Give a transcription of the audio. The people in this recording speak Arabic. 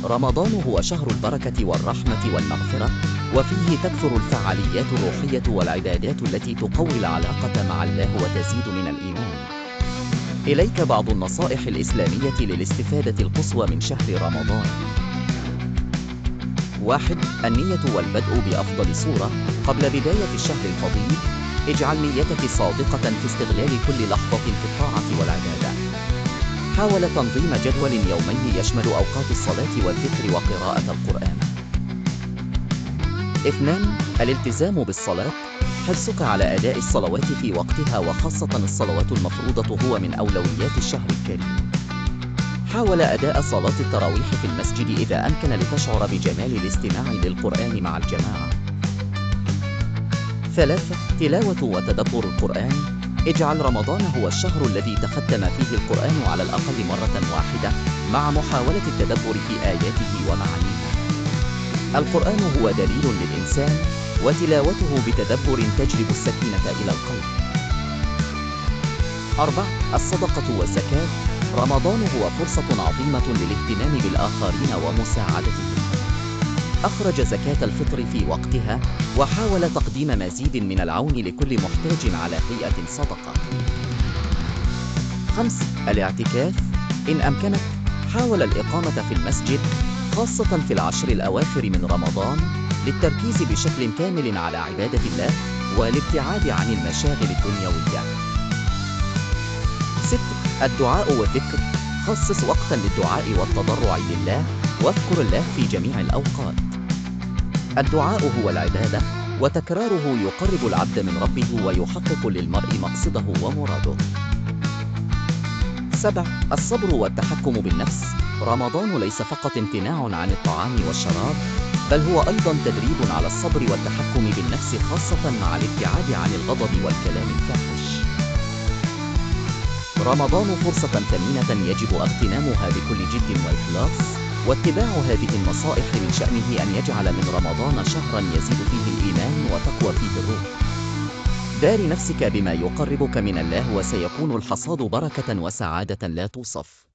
رمضان هو شهر البركة والرحمة والمغفرة، وفيه تكثر الفعاليات الروحية والعبادات التي تقوي العلاقة مع الله وتزيد من الإيمان. إليك بعض النصائح الإسلامية للاستفادة القصوى من شهر رمضان. 1. النية والبدء بأفضل صورة. قبل بداية الشهر الفضيل، اجعل نيتك صادقة في استغلال كل لحظة في الطاعة والعبادة. حاول تنظيم جدول يومي يشمل أوقات الصلاة والذكر وقراءة القرآن. 2. الالتزام بالصلاة. حرصك على أداء الصلوات في وقتها وخاصة الصلوات المفروضة هو من أولويات الشهر الكريم. حاول أداء صلاة التراويح في المسجد إذا أمكن لتشعر بجمال الاستماع للقرآن مع الجماعة. 3. تلاوة وتدبر القرآن. اجعل رمضان هو الشهر الذي تختم فيه القرآن على الأقل مرة واحدة، مع محاولة التدبر في آياته ومعانيه. القرآن هو دليل للإنسان، وتلاوته بتدبر تجلب السكينة إلى القلب. 4. الصدقة والزكاة. رمضان هو فرصة عظيمة للاهتمام بالآخرين ومساعدتهم. أخرج زكاة الفطر في وقتها، وحاول تقديم مزيد من العون لكل محتاج على هيئة صدقة. 5. الاعتكاف. إن أمكنك، حاول الإقامة في المسجد، خاصة في العشر الأواخر من رمضان، للتركيز بشكل كامل على عبادة الله والابتعاد عن المشاغل الدنيوية. 6. الدعاء والذكر. خصص وقتا للدعاء والتضرع لله، واذكر الله في جميع الأوقات. الدعاء هو العبادة، وتكراره يقرب العبد من ربه ويحقق للمرء مقصده ومراده. 7. الصبر والتحكم بالنفس. رمضان ليس فقط امتناع عن الطعام والشراب، بل هو أيضا تدريب على الصبر والتحكم بالنفس، خاصة مع الابتعاد عن الغضب والكلام الفاحش. رمضان فرصة ثمينة يجب اغتنامها بكل جد وإخلاص، واتباع هذه النصائح من شأنه أن يجعل من رمضان شهرا يزيد فيه الإيمان وتقوى فيه الروح. دار نفسك بما يقربك من الله، وسيكون الحصاد بركة وسعادة لا توصف.